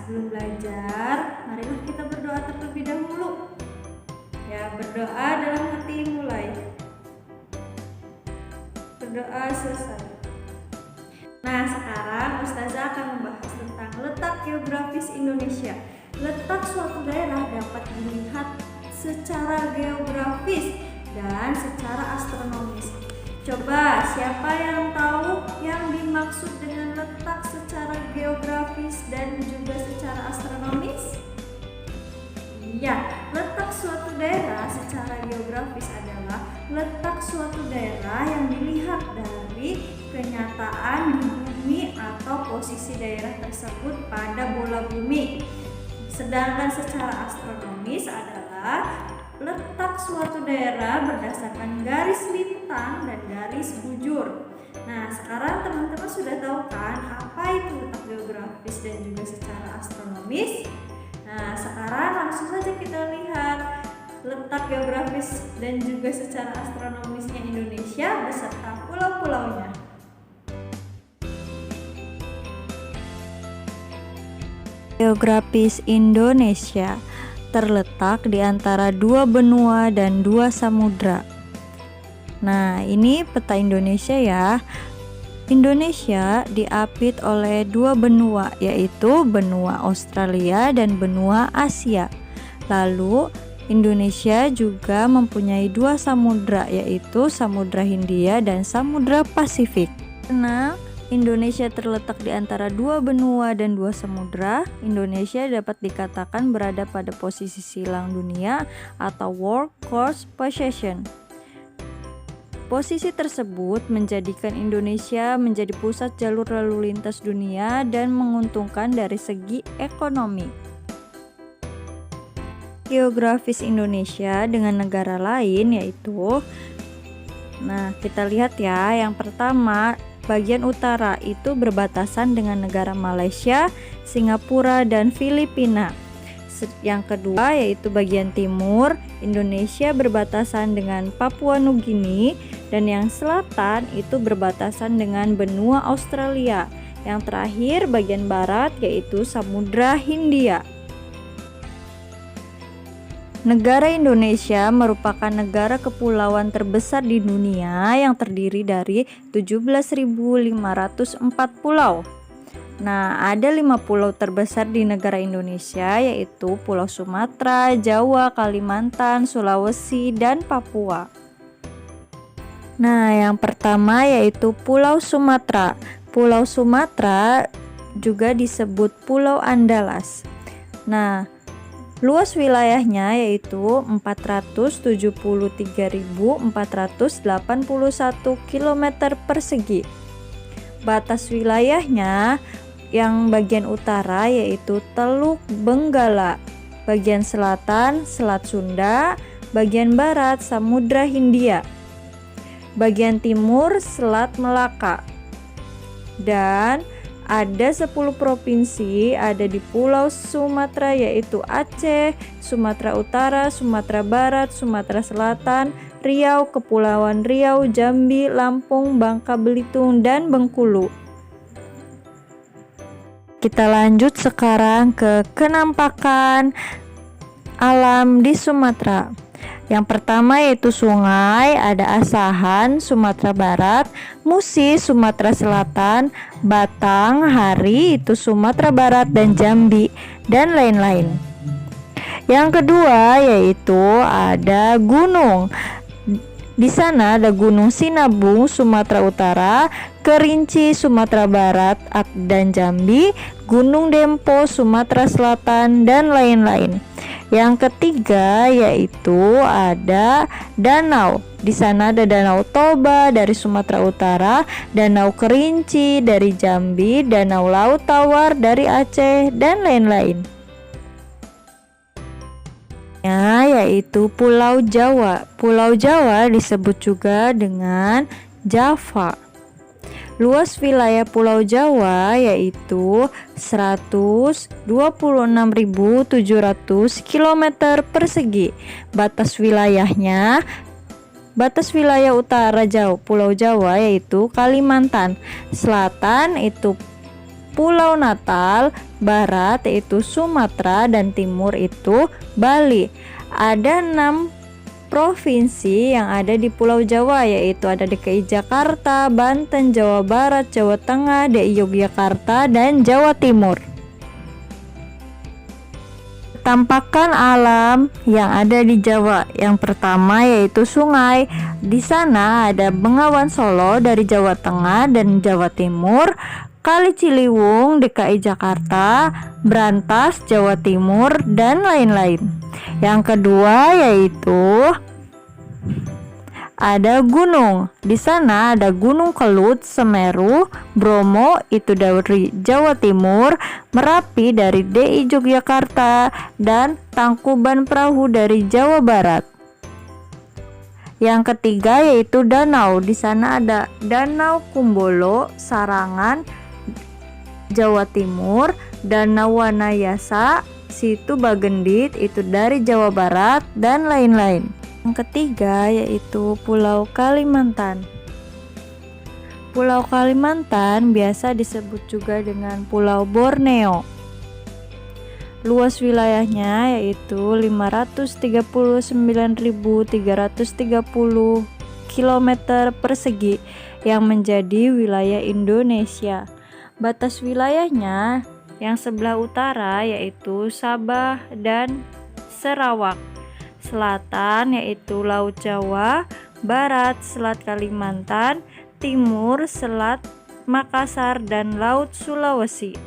sebelum belajar, marilah kita berdoa terlebih dahulu. Ya, berdoa dalam hati mulai. Berdoa selesai. Nah, sekarang Ustazah akan membahas tentang letak geografis Indonesia. Letak suatu daerah dapat dilihat secara geografis dan secara astronomis. Coba, siapa yang tahu yang dimaksud dengan letak secara geografis dan juga secara astronomis? Iya, letak suatu daerah secara geografis adalah letak suatu daerah yang dilihat dari kenyataan di bumi atau posisi daerah tersebut pada bola bumi. Sedangkan secara astronomis adalah letak suatu daerah berdasarkan garis lintang dan garis bujur. Nah, sekarang teman-teman sudah tahu kan apa itu letak geografis dan juga secara astronomis? Nah, sekarang langsung saja kita lihat letak geografis dan juga secara astronomisnya Indonesia beserta pulau-pulaunya. Geografis Indonesia terletak di antara dua benua dan dua samudra. Nah, ini peta Indonesia ya. Indonesia diapit oleh dua benua, yaitu benua Australia dan benua Asia. Lalu, Indonesia juga mempunyai dua samudra, yaitu Samudra Hindia dan Samudra Pasifik. Karena Indonesia terletak di antara dua benua dan dua samudra, Indonesia dapat dikatakan berada pada posisi silang dunia atau world coast position. Posisi tersebut menjadikan Indonesia menjadi pusat jalur lalu lintas dunia dan menguntungkan dari segi ekonomi. Geografis Indonesia dengan negara lain yaitu, nah kita lihat ya, yang pertama bagian utara itu berbatasan dengan negara Malaysia, Singapura, dan Filipina. Yang kedua yaitu bagian timur, Indonesia berbatasan dengan Papua Nugini, dan yang selatan itu berbatasan dengan benua Australia. Yang terakhir bagian barat yaitu Samudra Hindia. Negara Indonesia merupakan negara kepulauan terbesar di dunia yang terdiri dari 17.504 pulau. Nah, ada 5 pulau terbesar di negara Indonesia yaitu Pulau Sumatera, Jawa, Kalimantan, Sulawesi, dan Papua. Nah, yang pertama yaitu Pulau Sumatera. Pulau Sumatera juga disebut Pulau Andalas. Nah, luas wilayahnya yaitu 473.481 km persegi. Batas wilayahnya yang bagian utara yaitu Teluk Benggala, bagian selatan Selat Sunda, bagian barat Samudra Hindia, bagian timur Selat Melaka. Dan ada 10 provinsi ada di Pulau Sumatera yaitu Aceh, Sumatera Utara, Sumatera Barat, Sumatera Selatan, Riau, Kepulauan Riau, Jambi, Lampung, Bangka Belitung, dan Bengkulu. Kita lanjut sekarang ke kenampakan alam di Sumatera. Yang pertama yaitu sungai, ada Asahan, Sumatera Barat, Musi, Sumatera Selatan, Batang, Hari, itu Sumatera Barat dan Jambi, dan lain-lain. Yang kedua yaitu ada gunung. Di sana ada Gunung Sinabung, Sumatera Utara, Kerinci, Sumatera Barat dan Jambi, Gunung Dempo, Sumatera Selatan, dan lain-lain. Yang ketiga yaitu ada danau. Di sana ada Danau Toba dari Sumatera Utara, Danau Kerinci dari Jambi, Danau Laut Tawar dari Aceh, dan lain-lain. Yaitu Pulau Jawa. Pulau Jawa disebut juga dengan Java. Luas wilayah Pulau Jawa yaitu 126.700 km persegi. Batas wilayah utara Pulau Jawa yaitu Kalimantan. Selatan itu Pulau Natal, barat yaitu Sumatera, dan timur itu Bali. Ada 6 provinsi yang ada di Pulau Jawa, yaitu ada DKI Jakarta, Banten, Jawa Barat, Jawa Tengah, DKI Yogyakarta, dan Jawa Timur. Tampakan alam yang ada di Jawa. Yang pertama yaitu sungai. Di sana ada Bengawan Solo dari Jawa Tengah dan Jawa Timur, Kali Ciliwung DKI Jakarta, Brantas Jawa Timur, dan lain-lain. Yang kedua yaitu ada gunung. Di sana ada Gunung Kelut, Semeru, Bromo itu dari Jawa Timur, Merapi dari DKI Yogyakarta, dan Tangkuban Perahu dari Jawa Barat. Yang ketiga yaitu danau. Di sana ada Danau Kumbolo, Sarangan, Jawa Timur, Danau Wanayasa, Situ Bagendit itu dari Jawa Barat, dan lain-lain. Yang ketiga yaitu Pulau Kalimantan. Pulau Kalimantan biasa disebut juga dengan Pulau Borneo. Luas wilayahnya yaitu 539.330 km persegi yang menjadi wilayah Indonesia. Batas wilayahnya yang sebelah utara yaitu Sabah dan Sarawak. Selatan yaitu Laut Jawa, Barat Selat Kalimantan, Timur Selat Makassar, dan Laut Sulawesi.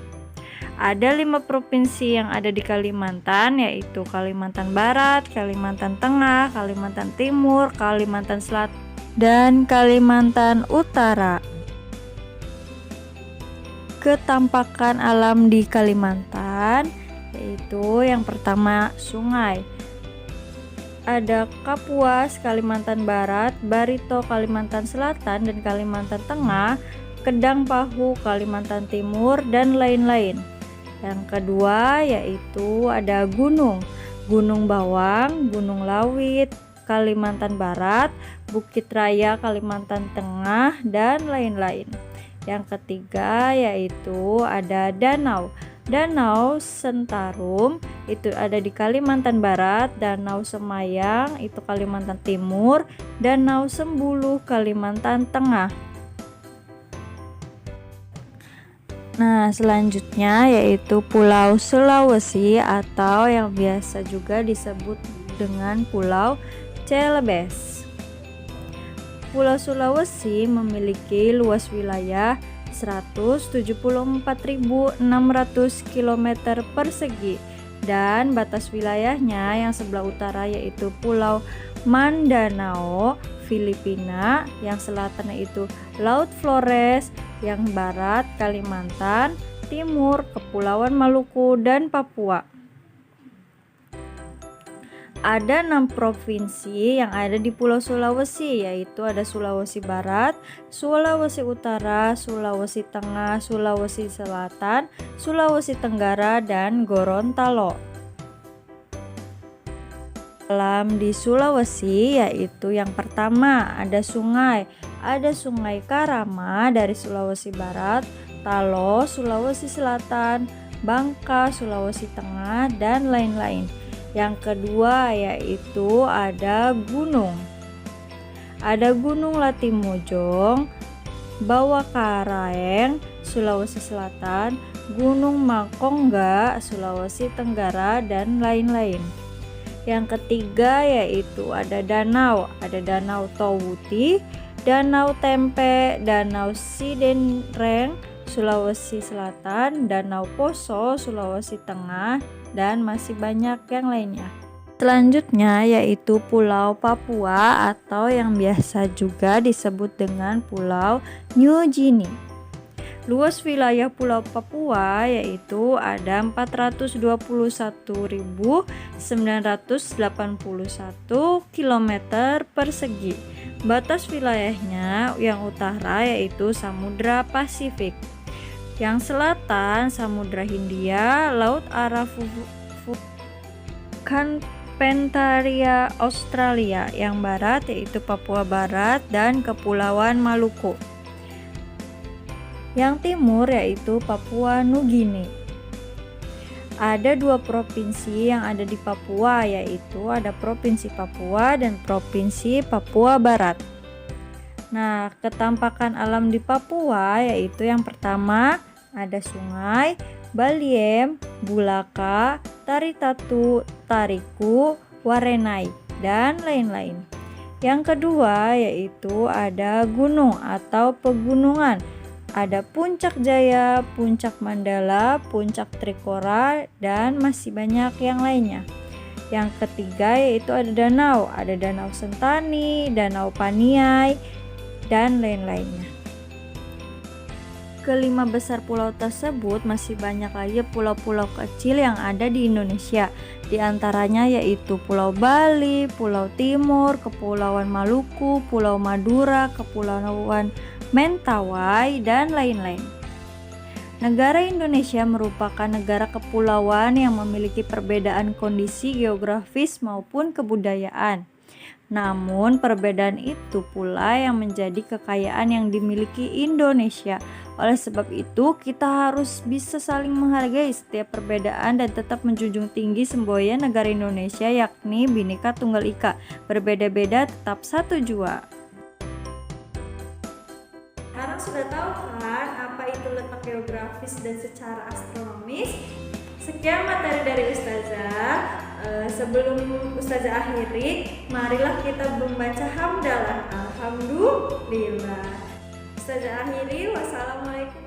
Ada 5 provinsi yang ada di Kalimantan, yaitu Kalimantan Barat, Kalimantan Tengah, Kalimantan Timur, Kalimantan Selatan, dan Kalimantan Utara. Ketampakan alam di Kalimantan yaitu yang pertama sungai. Ada Kapuas Kalimantan Barat, Barito Kalimantan Selatan dan Kalimantan Tengah, Kedang Pahu Kalimantan Timur, dan lain-lain. Yang kedua yaitu ada gunung. Gunung Bawang, Gunung Lawit Kalimantan Barat, Bukit Raya Kalimantan Tengah, dan lain-lain. Yang ketiga yaitu ada danau. Danau Sentarum itu ada di Kalimantan Barat, Danau Semayang itu Kalimantan Timur, Danau Sembulu Kalimantan Tengah. Nah, selanjutnya yaitu Pulau Sulawesi atau yang biasa juga disebut dengan Pulau Celebes. Pulau Sulawesi memiliki luas wilayah 174.600 km persegi dan batas wilayahnya yang sebelah utara yaitu Pulau Mindanao, Filipina, yang selatan yaitu Laut Flores, yang barat Kalimantan, timur Kepulauan Maluku dan Papua. Ada 6 provinsi yang ada di Pulau Sulawesi, yaitu ada Sulawesi Barat, Sulawesi Utara, Sulawesi Tengah, Sulawesi Selatan, Sulawesi Tenggara, dan Gorontalo. Alam di Sulawesi yaitu yang pertama ada sungai. Ada Sungai Karama dari Sulawesi Barat, Talo Sulawesi Selatan, Bangka Sulawesi Tengah, dan lain-lain. Yang kedua yaitu ada gunung. Ada Gunung Latimojong, Bawakaraeng Sulawesi Selatan, Gunung Makongga Sulawesi Tenggara, dan lain-lain. Yang ketiga yaitu ada danau. Ada Danau Towuti, Danau Tempe, Danau Sidenreng Sulawesi Selatan, Danau Poso Sulawesi Tengah, dan masih banyak yang lainnya. Selanjutnya yaitu Pulau Papua atau yang biasa juga disebut dengan Pulau New Guinea. Luas wilayah Pulau Papua yaitu ada 421.981 km persegi. Batas wilayahnya yang utara yaitu Samudra Pasifik. Yang selatan Samudra Hindia, Laut Carpentaria Australia. Yang barat yaitu Papua Barat dan Kepulauan Maluku. Yang timur yaitu Papua Nugini. Ada 2 provinsi yang ada di Papua, yaitu ada Provinsi Papua dan Provinsi Papua Barat. Nah, ketampakan alam di Papua yaitu yang pertama ada sungai, Baliem, Bulaka, Taritatu, Tariku, Warenai, dan lain-lain. Yang kedua yaitu ada gunung atau pegunungan. Ada Puncak Jaya, Puncak Mandala, Puncak Trikora, dan masih banyak yang lainnya. Yang ketiga yaitu ada Danau Sentani, Danau Paniai, dan lain-lainnya. Kelima besar pulau tersebut masih banyak lagi pulau-pulau kecil yang ada di Indonesia. Di antaranya yaitu Pulau Bali, Pulau Timur, Kepulauan Maluku, Pulau Madura, Kepulauan Mentawai, dan lain-lain. Negara Indonesia merupakan negara kepulauan yang memiliki perbedaan kondisi geografis maupun kebudayaan. Namun perbedaan itu pula yang menjadi kekayaan yang dimiliki Indonesia. Oleh sebab itu kita harus bisa saling menghargai setiap perbedaan dan tetap menjunjung tinggi semboyan negara Indonesia, yakni Bhinneka Tunggal Ika, berbeda-beda tetap satu jua. Sekarang sudah tahu kan apa itu letak geografis dan secara astronomis? Sekian materi dari Ustazah. Sebelum Ustazah akhiri, marilah kita membaca hamdalah. Alhamdulillah. Ustazah akhiri, wassalamualaikum